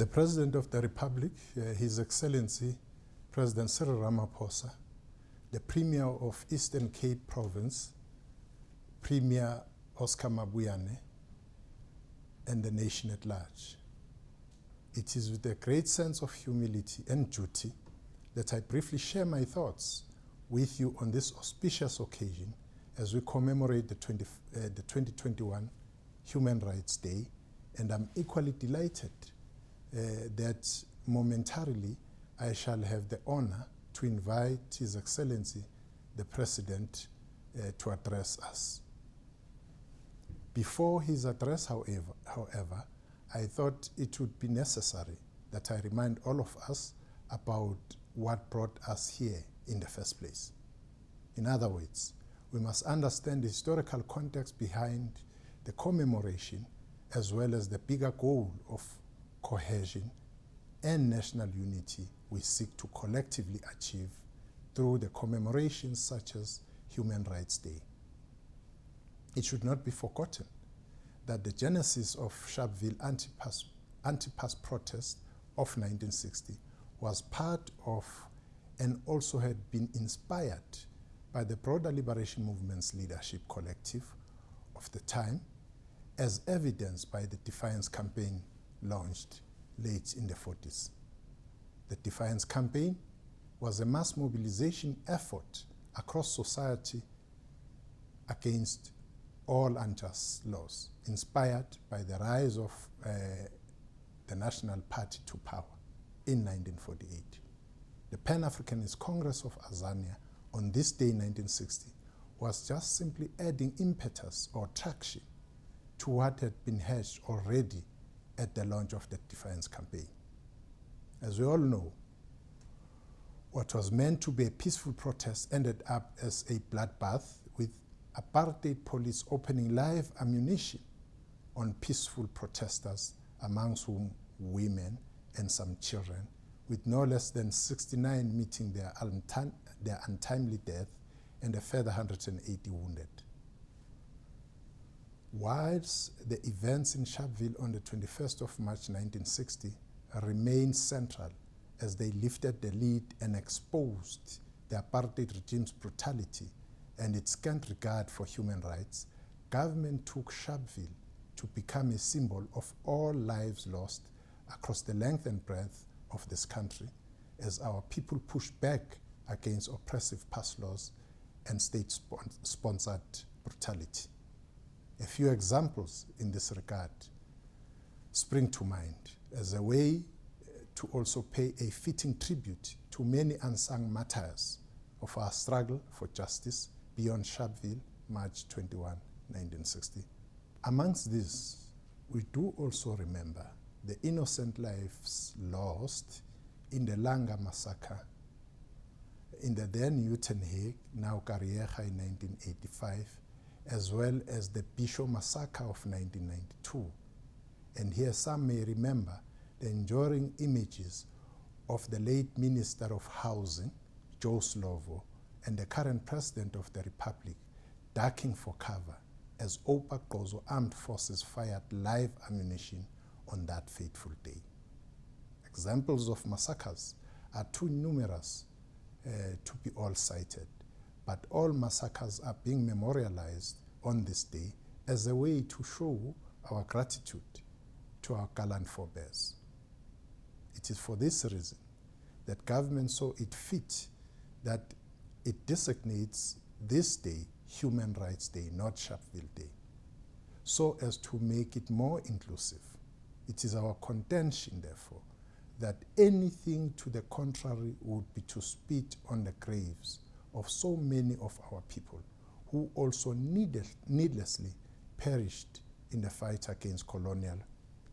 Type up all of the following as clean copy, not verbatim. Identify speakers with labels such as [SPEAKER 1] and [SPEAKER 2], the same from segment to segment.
[SPEAKER 1] The President of the Republic, His Excellency President Cyril Ramaphosa, the Premier of Eastern Cape Province, Premier Oscar Mabuyane, and the nation at large. It is with a great sense of humility and duty that I briefly share my thoughts with you on this auspicious occasion as we commemorate the 2021 Human Rights Day, and I'm equally delighted that momentarily I shall have the honor to invite His Excellency the President to address us. Before his address, however, I thought it would be necessary that I remind all of us about what brought us here in the first place. In other words, we must understand the historical context behind the commemoration as well as the bigger goal of cohesion and national unity we seek to collectively achieve through the commemorations such as Human Rights Day. It should not be forgotten that the genesis of Sharpeville anti-pass protest of 1960 was part of and also had been inspired by the broader liberation movement's leadership collective of the time, as evidenced by the Defiance Campaign launched late in the 40s. The Defiance Campaign was a mass mobilization effort across society against all unjust laws, inspired by the rise of the National Party to power in 1948. The Pan-Africanist Congress of Azania on this day in 1960 was just simply adding impetus or traction to what had been hatched already at the launch of the Defiance Campaign. As we all know, what was meant to be a peaceful protest ended up as a bloodbath, with apartheid police opening live ammunition on peaceful protesters, amongst whom women and some children, with no less than 69 meeting their untimely death and a further 180 wounded. Whilst the events in Sharpeville on the 21st of March 1960 remained central as they lifted the lid and exposed the apartheid regime's brutality and its scant regard for human rights, government took Sharpeville to become a symbol of all lives lost across the length and breadth of this country as our people pushed back against oppressive pass laws and state-sponsored brutality. A few examples in this regard spring to mind as a way to also pay a fitting tribute to many unsung martyrs of our struggle for justice beyond Sharpeville, March 21, 1960. Amongst these, we do also remember the innocent lives lost in the Langa massacre, in the then Uitenhage, now Kariega in 1985, as well as the Bisho massacre of 1992. And here some may remember the enduring images of the late Minister of Housing, Joe Slovo, and the current President of the Republic ducking for cover as Opa Kozo armed forces fired live ammunition on that fateful day. Examples of massacres are too numerous to be all cited, but all massacres are being memorialized on this day as a way to show our gratitude to our gallant forebears. It is for this reason that government saw it fit that it designates this day Human Rights Day, not Sharpeville Day, so as to make it more inclusive. It is our contention, therefore, that anything to the contrary would be to spit on the graves of so many of our people who also needlessly perished in the fight against colonial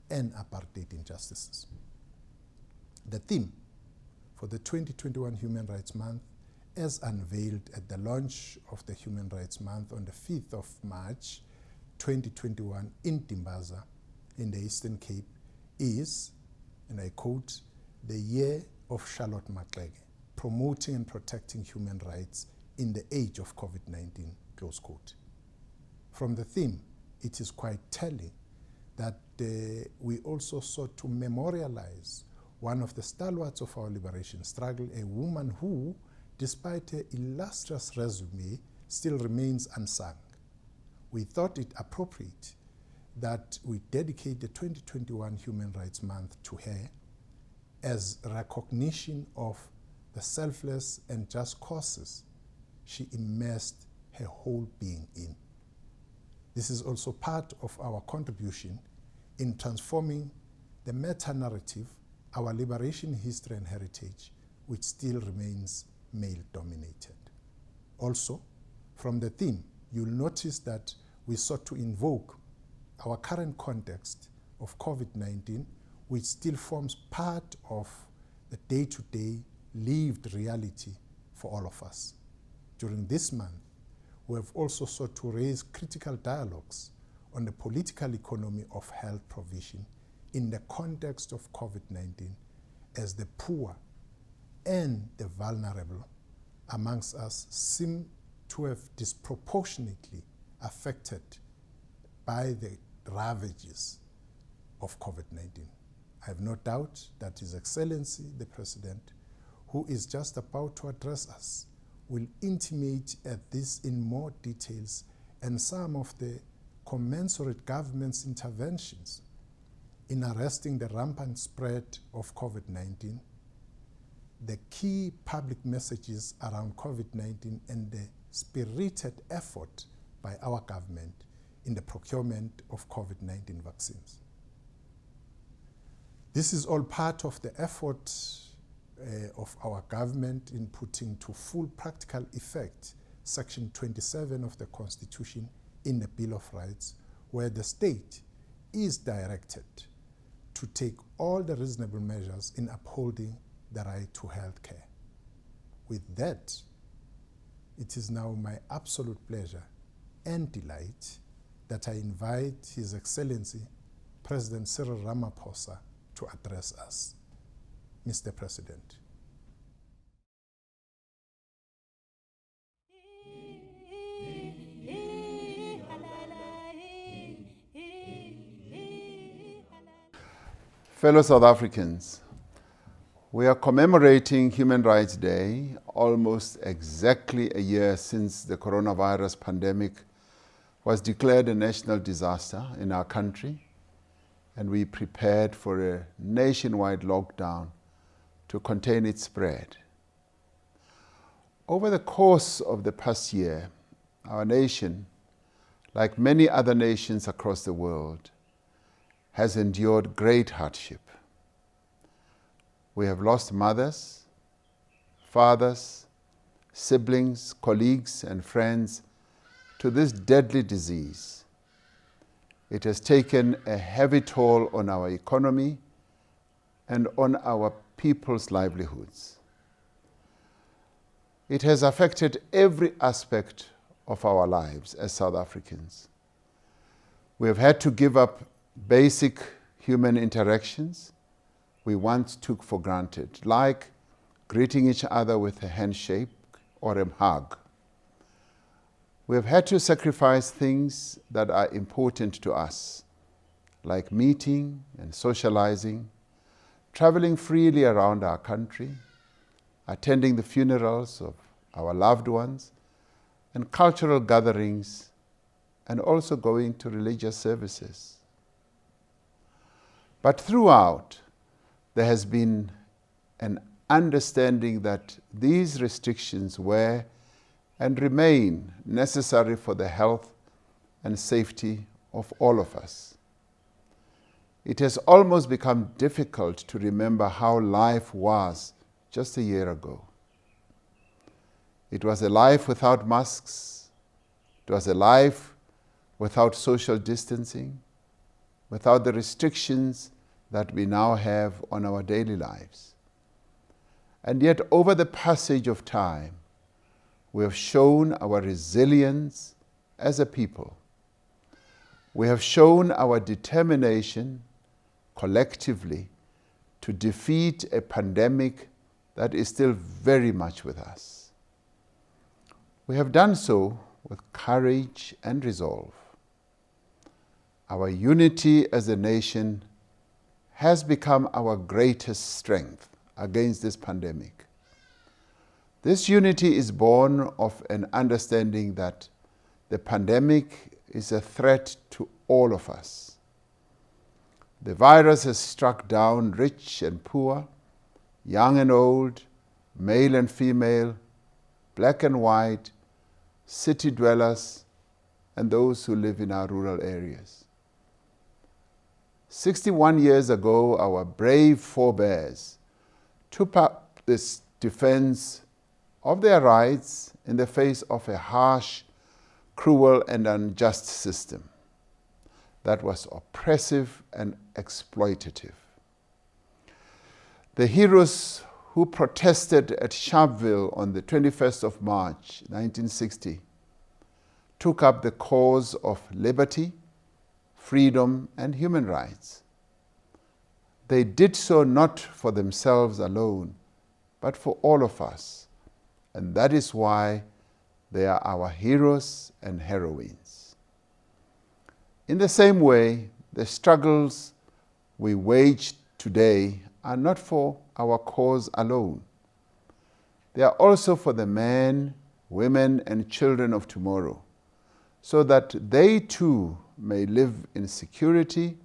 [SPEAKER 1] and apartheid injustices. The theme for the 2021 Human Rights Month, as unveiled at the launch of the Human Rights Month on the 5th of March 2021 in Timbaza in the Eastern Cape, is, and I quote, "The Year of Charlotte Maxeke, promoting and protecting human rights in the age of COVID-19, close quote. From the theme, it is quite telling that we also sought to memorialize one of the stalwarts of our liberation struggle, a woman who, despite her illustrious resume, still remains unsung. We thought it appropriate that we dedicate the 2021 Human Rights Month to her as recognition of the selfless and just causes she immersed her whole being in. This is also part of our contribution in transforming the meta-narrative, our liberation history and heritage, which still remains male-dominated. Also, from the theme, you'll notice that we sought to invoke our current context of COVID-19, which still forms part of the day-to-day lived reality for all of us. During this month, we have also sought to raise critical dialogues on the political economy of health provision in the context of COVID-19, as the poor and the vulnerable amongst us seem to have disproportionately affected by the ravages of COVID-19. I have no doubt that His Excellency, the President, who is just about to address us, will intimate at this in more details and some of the commensurate government's interventions in arresting the rampant spread of COVID-19, the key public messages around COVID-19 and the spirited effort by our government in the procurement of COVID-19 vaccines. This is all part of the effort of our government in putting to full practical effect Section 27 of the Constitution in the Bill of Rights, where the state is directed to take all the reasonable measures in upholding the right to health care. With that, it is now my absolute pleasure and delight that I invite His Excellency, President Cyril Ramaphosa, to address us. Mr. President.
[SPEAKER 2] Fellow South Africans, we are commemorating Human Rights Day almost exactly a year since the coronavirus pandemic was declared a national disaster in our country, and we prepared for a nationwide lockdown to contain its spread. Over the course of the past year, our nation, like many other nations across the world, has endured great hardship. We have lost mothers, fathers, siblings, colleagues, and friends to this deadly disease. It has taken a heavy toll on our economy and on our people's livelihoods. It has affected every aspect of our lives as South Africans. We have had to give up basic human interactions we once took for granted, like greeting each other with a handshake or a hug. We have had to sacrifice things that are important to us, like meeting and socializing, traveling freely around our country, attending the funerals of our loved ones, and cultural gatherings, and also going to religious services. But throughout, there has been an understanding that these restrictions were and remain necessary for the health and safety of all of us. It has almost become difficult to remember how life was just a year ago. It was a life without masks. It was a life without social distancing, without the restrictions that we now have on our daily lives. And yet, over the passage of time, we have shown our resilience as a people. We have shown our determination collectively to defeat a pandemic that is still very much with us. We have done so with courage and resolve. Our unity as a nation has become our greatest strength against this pandemic. This unity is born of an understanding that the pandemic is a threat to all of us. The virus has struck down rich and poor, young and old, male and female, black and white, city dwellers, and those who live in our rural areas. 61 years ago, our brave forebears took up this defense of their rights in the face of a harsh, cruel, and unjust system that was oppressive and exploitative. The heroes who protested at Sharpeville on the 21st of March, 1960, took up the cause of liberty, freedom, and human rights. They did so not for themselves alone, but for all of us. And that is why they are our heroes and heroines. In the same way, the struggles we wage today are not for our cause alone. They are also for the men, women, and children of tomorrow, so that they too may live in security,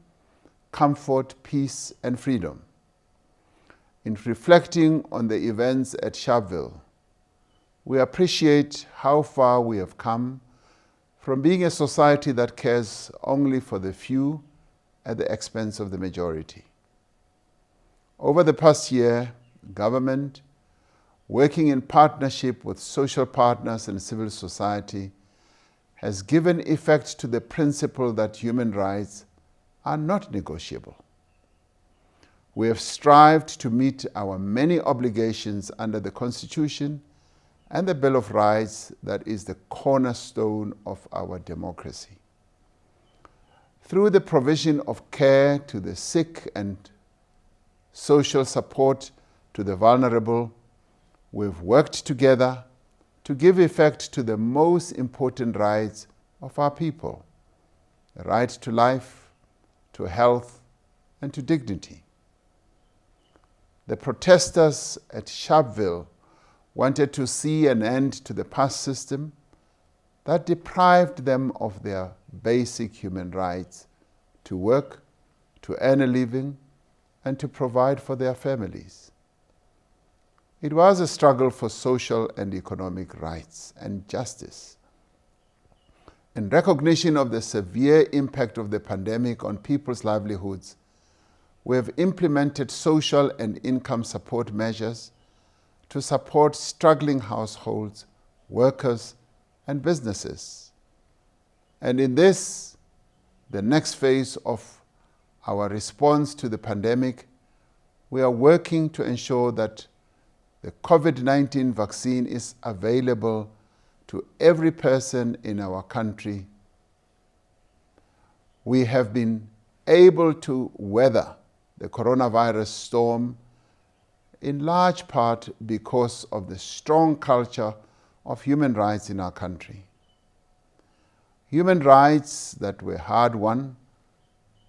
[SPEAKER 2] comfort, peace, and freedom. In reflecting on the events at Sharpeville, we appreciate how far we have come from being a society that cares only for the few at the expense of the majority. Over the past year, government, working in partnership with social partners and civil society, has given effect to the principle that human rights are not negotiable. We have strived to meet our many obligations under the Constitution and the Bill of Rights that is the cornerstone of our democracy. Through the provision of care to the sick and social support to the vulnerable, we've worked together to give effect to the most important rights of our people: the right to life, to health, and to dignity. The protesters at Sharpeville wanted to see an end to the past system that deprived them of their basic human rights to work, to earn a living, and to provide for their families. It was a struggle for social and economic rights and justice. In recognition of the severe impact of the pandemic on people's livelihoods, we have implemented social and income support measures to support struggling households, workers, and businesses. And in this, the next phase of our response to the pandemic, we are working to ensure that the COVID-19 vaccine is available to every person in our country. We have been able to weather the coronavirus storm in large part because of the strong culture of human rights in our country. Human rights that were hard-won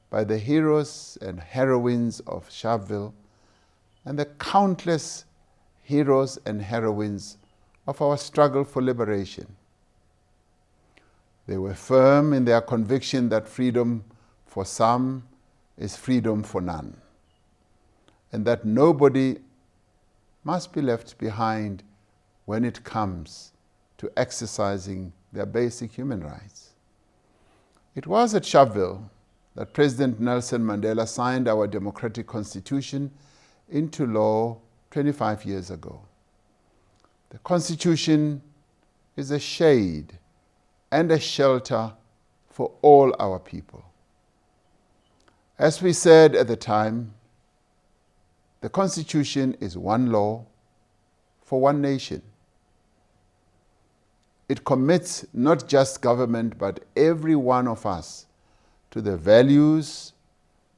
[SPEAKER 2] by the heroes and heroines of Sharpeville and the countless heroes and heroines of our struggle for liberation. They were firm in their conviction that freedom for some is freedom for none, and that nobody must be left behind when it comes to exercising their basic human rights. It was at Sharpeville that President Nelson Mandela signed our democratic constitution into law 25 years ago. The Constitution is a shade and a shelter for all our people. As we said at the time, the Constitution is one law for one nation. It commits not just government, but every one of us to the values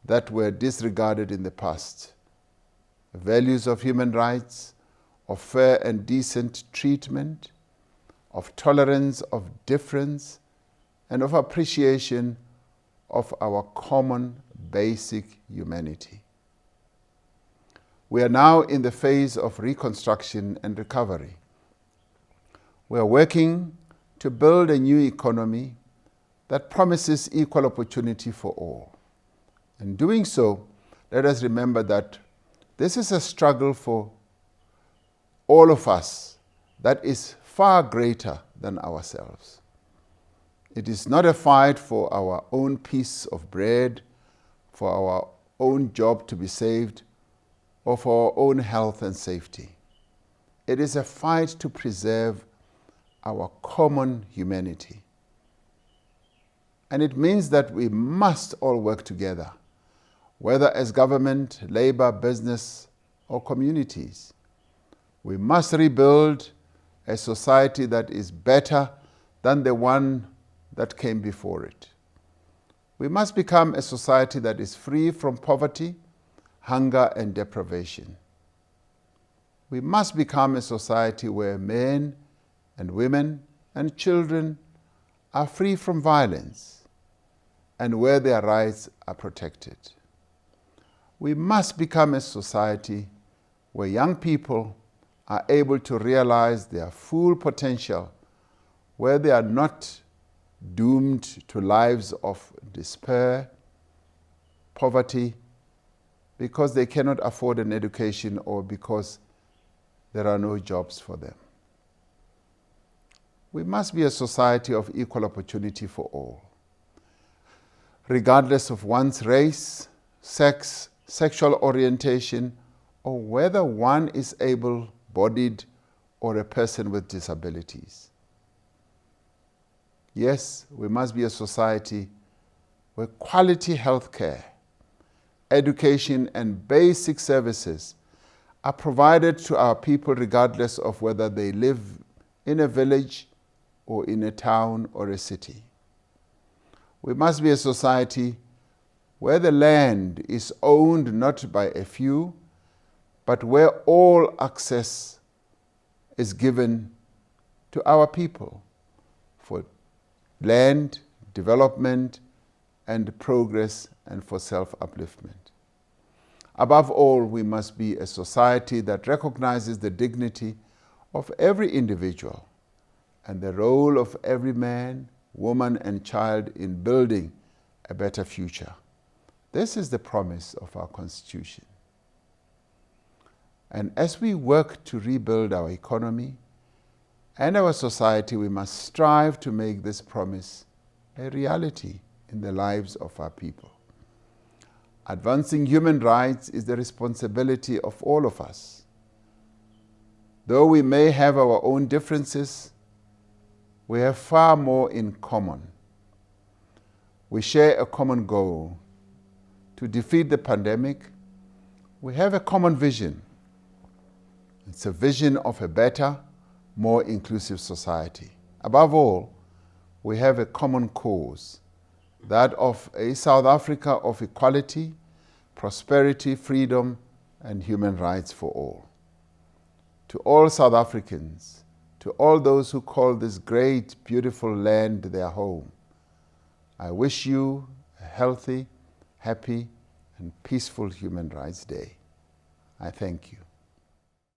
[SPEAKER 2] that were disregarded in the past. The values of human rights, of fair and decent treatment, of tolerance of difference, and of appreciation of our common basic humanity. We are now in the phase of reconstruction and recovery. We are working to build a new economy that promises equal opportunity for all. In doing so, let us remember that this is a struggle for all of us that is far greater than ourselves. It is not a fight for our own piece of bread, for our own job to be saved, or for our own health and safety. It is a fight to preserve our common humanity. And it means that we must all work together, whether as government, labor, business, or communities. We must rebuild a society that is better than the one that came before it. We must become a society that is free from poverty, hunger, and deprivation. We must become a society where men and women and children are free from violence and where their rights are protected. We must become a society where young people are able to realize their full potential, where they are not doomed to lives of despair, poverty, because they cannot afford an education or because there are no jobs for them. We must be a society of equal opportunity for all, regardless of one's race, sex, sexual orientation, or whether one is able-bodied or a person with disabilities. Yes, we must be a society where quality health care, education, and basic services are provided to our people regardless of whether they live in a village or in a town or a city. We must be a society where the land is owned not by a few, but where all access is given to our people for land, development, and progress, and for self-upliftment. Above all, we must be a society that recognizes the dignity of every individual and the role of every man, woman, and child in building a better future. This is the promise of our Constitution. And as we work to rebuild our economy and our society, we must strive to make this promise a reality in the lives of our people. Advancing human rights is the responsibility of all of us. Though we may have our own differences, we have far more in common. We share a common goal to defeat the pandemic. We have a common vision. It's a vision of a better, more inclusive society. Above all, we have a common cause, that of a South Africa of equality, prosperity, freedom, and human rights for all. To all South Africans, to all those who call this great, beautiful land their home, I wish you a healthy, happy, and peaceful Human Rights Day. I thank you.